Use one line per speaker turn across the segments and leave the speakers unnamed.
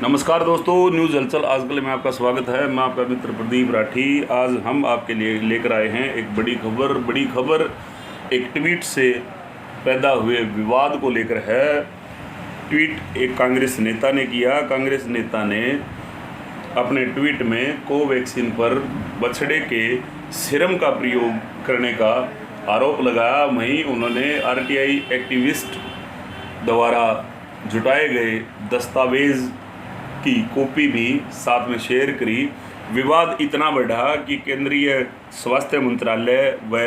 नमस्कार दोस्तों, न्यूज़ हलचल आजकल में आपका स्वागत है। मैं आपका मित्र प्रदीप राठी। आज हम आपके लिए लेकर आए हैं एक बड़ी खबर एक ट्वीट से पैदा हुए विवाद को लेकर है। ट्वीट एक कांग्रेस नेता ने किया। कांग्रेस नेता ने अपने ट्वीट में कोवैक्सीन पर बछड़े के सीरम का प्रयोग करने का आरोप लगाया। वहीं उन्होंने आरटीआई एक्टिविस्ट द्वारा जुटाए गए दस्तावेज़ की कॉपी भी साथ में शेयर करी। विवाद इतना बढ़ा कि केंद्रीय स्वास्थ्य मंत्रालय व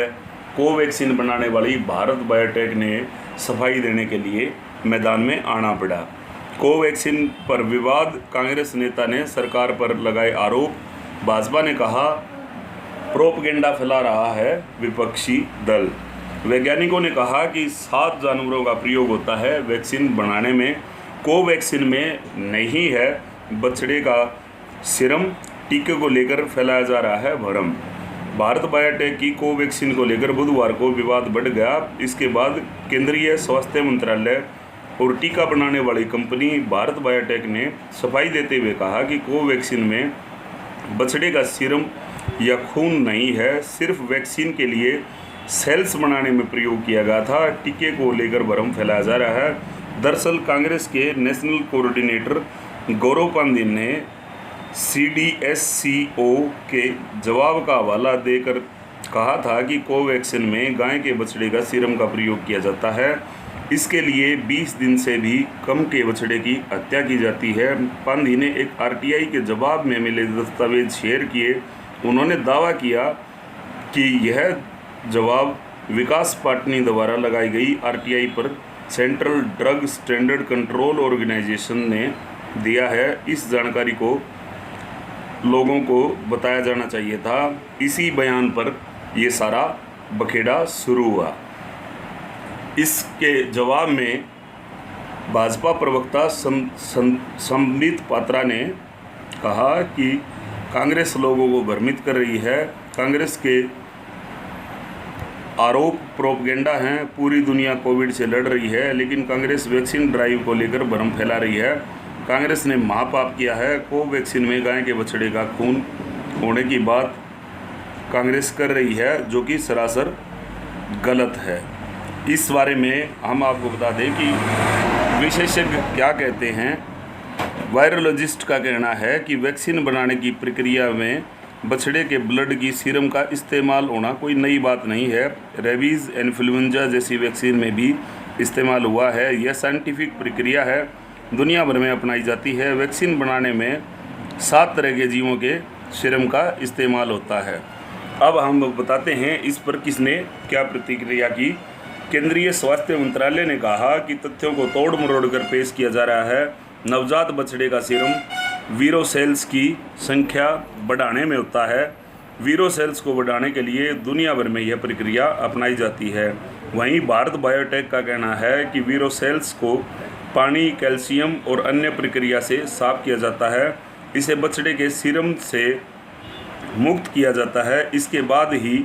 कोवैक्सीन बनाने वाली भारत बायोटेक ने सफाई देने के लिए मैदान में आना पड़ा। कोवैक्सीन पर विवाद, कांग्रेस नेता ने सरकार पर लगाए आरोप। भाजपा ने कहा प्रोपगेंडा फैला रहा है विपक्षी दल। वैज्ञानिकों ने कहा कि 7 जानवरों का प्रयोग होता है वैक्सीन बनाने में, कोवैक्सीन में नहीं है। बछड़े का सीरम, टीके को लेकर फैलाया जा रहा है भ्रम। भारत बायोटेक की कोवैक्सीन को लेकर बुधवार को विवाद बढ़ गया। इसके बाद केंद्रीय स्वास्थ्य मंत्रालय और टीका बनाने वाली कंपनी भारत बायोटेक ने सफाई देते हुए कहा कि कोवैक्सीन में बछड़े का सीरम या खून नहीं है, सिर्फ वैक्सीन के लिए सेल्स बनाने में प्रयोग किया गया था। टीके को लेकर भ्रम फैलाया जा रहा है। दरअसल कांग्रेस के नेशनल कोऑर्डिनेटर गौरव पांड्यन ने CDSCO के जवाब का हवाला देकर कहा था कि कोवैक्सीन में गाय के बछड़े का सीरम का प्रयोग किया जाता है। इसके लिए 20 दिन से भी कम के बछड़े की हत्या की जाती है। पांड्यन ने एक RTI के जवाब में मिले दस्तावेज शेयर किए। उन्होंने दावा किया कि यह जवाब विकास पाटनी द्वारा लगाई गई RTI पर central drug standard control organisation ने दिया है। इस जानकारी को लोगों को बताया जाना चाहिए था। इसी बयान पर यह सारा बखेड़ा शुरू हुआ। इसके जवाब में भाजपा प्रवक्ता संबित पात्रा ने कहा कि कांग्रेस लोगों को भ्रमित कर रही है। कांग्रेस के आरोप प्रोपगेंडा हैं। पूरी दुनिया कोविड से लड़ रही है, लेकिन कांग्रेस वैक्सीन ड्राइव को लेकर भ्रम फैला रही है। कांग्रेस ने महापाप किया है। कोवैक्सीन में गाय के बछड़े का खून होने की बात कांग्रेस कर रही है, जो कि सरासर गलत है। इस बारे में हम आपको बता दें कि विशेषज्ञ क्या कहते हैं। वायरोलॉजिस्ट का कहना है कि वैक्सीन बनाने की प्रक्रिया में बछड़े के ब्लड की सीरम का इस्तेमाल होना कोई नई बात नहीं है। रेबीज़, इन्फ्लुएंजा जैसी वैक्सीन में भी इस्तेमाल हुआ है। यह साइंटिफिक प्रक्रिया है, दुनिया भर में अपनाई जाती है। वैक्सीन बनाने में 7 तरह के जीवों के सीरम का इस्तेमाल होता है। अब हम बताते हैं इस पर किसने क्या प्रतिक्रिया की। केंद्रीय स्वास्थ्य मंत्रालय ने कहा कि तथ्यों को तोड़ मरोड़ कर पेश किया जा रहा है। नवजात बछड़े का सीरम वीरो सेल्स की संख्या बढ़ाने में होता है। वीरो सेल्स को बढ़ाने के लिए दुनिया भर में यह प्रक्रिया अपनाई जाती है। वहीं भारत बायोटेक का कहना है कि वीरो सेल्स को पानी, कैल्शियम और अन्य प्रक्रिया से साफ किया जाता है। इसे बछड़े के सीरम से मुक्त किया जाता है। इसके बाद ही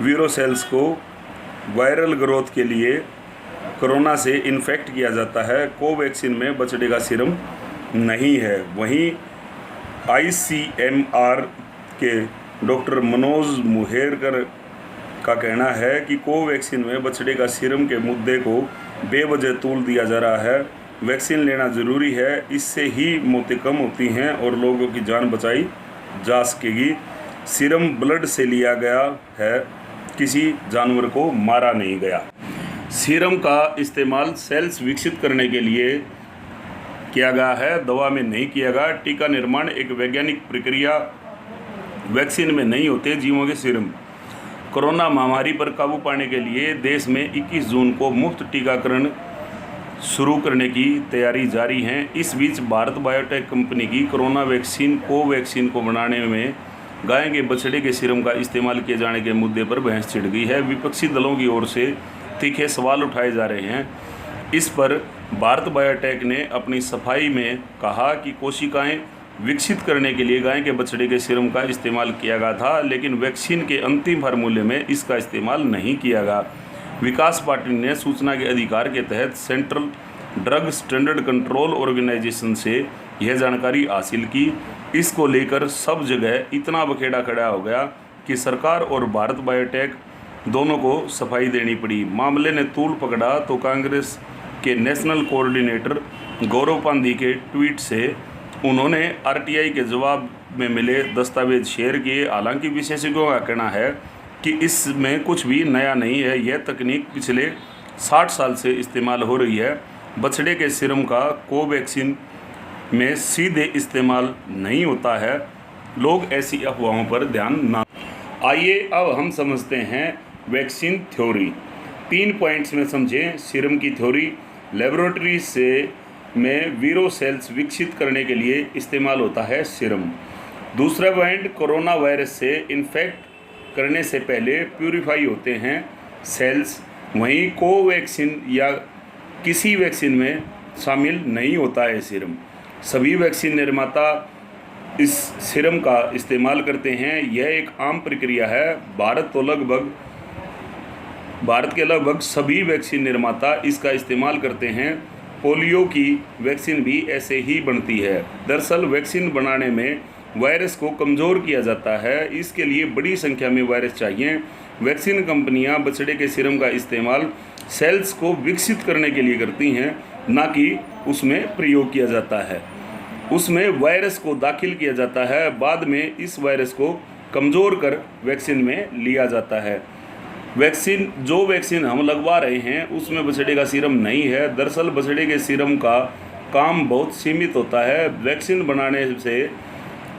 वीरो सेल्स को वायरल ग्रोथ के लिए कोरोना से इन्फेक्ट किया जाता है। कोवैक्सीन में बछड़े का सीरम नहीं है। वहीं ICMR के डॉक्टर मनोज मुहेरकर का कहना है कि कोवैक्सीन में बछड़े का सीरम के मुद्दे को बेवजह तूल दिया जा रहा है। वैक्सीन लेना ज़रूरी है, इससे ही मौतें कम होती हैं और लोगों की जान बचाई जा सकेगी। सीरम ब्लड से लिया गया है, किसी जानवर को मारा नहीं गया। सीरम का इस्तेमाल सेल्स विकसित करने के लिए किया गया है, दवा में नहीं किया गया। टीका निर्माण एक वैज्ञानिक प्रक्रिया, वैक्सीन में नहीं होते जीवों के सीरम। कोरोना महामारी पर काबू पाने के लिए देश में 21 जून को मुफ्त टीकाकरण शुरू करने की तैयारी जारी है। इस बीच भारत बायोटेक कंपनी की कोरोना वैक्सीन कोवैक्सीन को बनाने में गाय के बछड़े के सीरम का इस्तेमाल किए जाने के मुद्दे पर बहस छिड़ गई है। विपक्षी दलों की ओर से तीखे सवाल उठाए जा रहे हैं। इस पर भारत बायोटेक ने अपनी सफाई में कहा कि कोशिकाएं विकसित करने के लिए गाय के बछड़े के सीरम का इस्तेमाल किया गया था, लेकिन वैक्सीन के अंतिम फार्मूले में इसका इस्तेमाल नहीं किया गया। विकास पाटिल ने सूचना के अधिकार के तहत central drug standard control organisation से यह जानकारी हासिल की। इसको लेकर सब जगह इतना बखेड़ा खड़ा हो गया कि सरकार और भारत बायोटेक दोनों को सफाई देनी पड़ी। मामले ने तूल पकड़ा तो कांग्रेस के नेशनल कोऑर्डिनेटर गौरव पांधी के ट्वीट से उन्होंने आरटीआई के जवाब में मिले दस्तावेज शेयर किए। हालांकि विशेषज्ञों का कहना है कि इसमें कुछ भी नया नहीं है, यह तकनीक पिछले 60 साल से इस्तेमाल हो रही है। बछड़े के सीरम का कोवैक्सीन में सीधे इस्तेमाल नहीं होता है। लोग ऐसी अफवाहों पर ध्यान ना। आइए अब हम समझते हैं वैक्सीन थ्योरी। 3 पॉइंट्स में समझें सीरम की थ्योरी। लेबोरेटरी से में वीरो सेल्स विकसित करने के लिए इस्तेमाल होता है सीरम। दूसरा पॉइंट, कोरोना वायरस से इन्फेक्ट करने से पहले प्यूरिफाई होते हैं सेल्स। वहीं कोवैक्सीन या किसी वैक्सीन में शामिल नहीं होता है सीरम। सभी वैक्सीन निर्माता इस सीरम का इस्तेमाल करते हैं। यह एक आम प्रक्रिया है। भारत के लगभग सभी वैक्सीन निर्माता इसका इस्तेमाल करते हैं। पोलियो की वैक्सीन भी ऐसे ही बनती है। दरअसल वैक्सीन बनाने में वायरस को कमज़ोर किया जाता है, इसके लिए बड़ी संख्या में वायरस चाहिए। वैक्सीन कंपनियां बछड़े के सीरम का इस्तेमाल सेल्स को विकसित करने के लिए करती हैं, ना कि उसमें प्रयोग किया जाता है। उसमें वायरस को दाखिल किया जाता है, बाद में इस वायरस को कमज़ोर कर वैक्सीन में लिया जाता है। जो वैक्सीन हम लगवा रहे हैं उसमें बछड़े का सीरम नहीं है। दरअसल बछड़े के सीरम का काम बहुत सीमित होता है। वैक्सीन बनाने से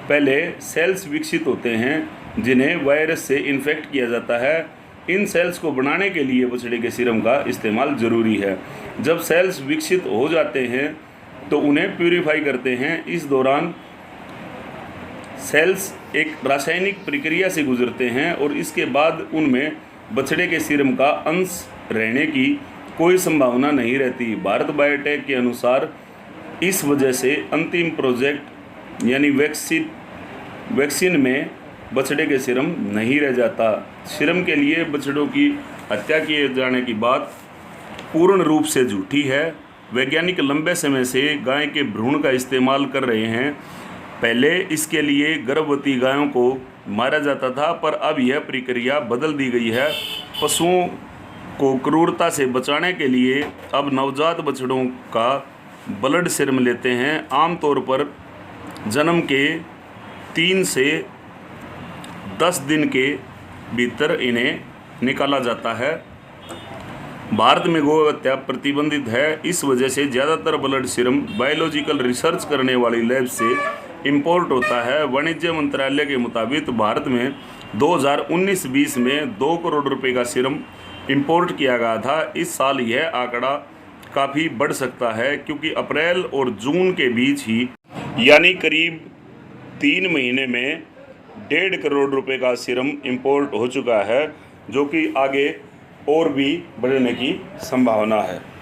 पहले सेल्स विकसित होते हैं जिन्हें वायरस से इन्फेक्ट किया जाता है। इन सेल्स को बनाने के लिए बछड़े के सीरम का इस्तेमाल ज़रूरी है। जब सेल्स विकसित हो जाते हैं तो उन्हें प्यूरिफाई करते हैं। इस दौरान सेल्स एक रासायनिक प्रक्रिया से गुजरते हैं और इसके बाद उनमें बछड़े के सीरम का अंश रहने की कोई संभावना नहीं रहती। भारत बायोटेक के अनुसार इस वजह से अंतिम प्रोजेक्ट यानी वैक्सीन में बछड़े के सीरम नहीं रह जाता। सीरम के लिए बछड़ों की हत्या किए जाने की बात पूर्ण रूप से झूठी है। वैज्ञानिक लंबे समय से गाय के भ्रूण का इस्तेमाल कर रहे हैं। पहले इसके लिए गर्भवती गायों को मारा जाता था, पर अब यह प्रक्रिया बदल दी गई है। पशुओं को क्रूरता से बचाने के लिए अब नवजात बछड़ों का ब्लड सीरम लेते हैं। आमतौर पर जन्म के 3 से 10 दिन के भीतर इन्हें निकाला जाता है। भारत में गौ हत्या प्रतिबंधित है। इस वजह से ज़्यादातर ब्लड सीरम बायोलॉजिकल रिसर्च करने वाली लैब से इंपोर्ट होता है। वाणिज्य मंत्रालय के मुताबिक भारत में 2019-20 में 2 करोड़ रुपए का सीरम इंपोर्ट किया गया था। इस साल यह आंकड़ा काफ़ी बढ़ सकता है, क्योंकि अप्रैल और जून के बीच ही यानी करीब 3 महीने में 1.5 करोड़ रुपए का सीरम इंपोर्ट हो चुका है, जो कि आगे और भी बढ़ने की संभावना है।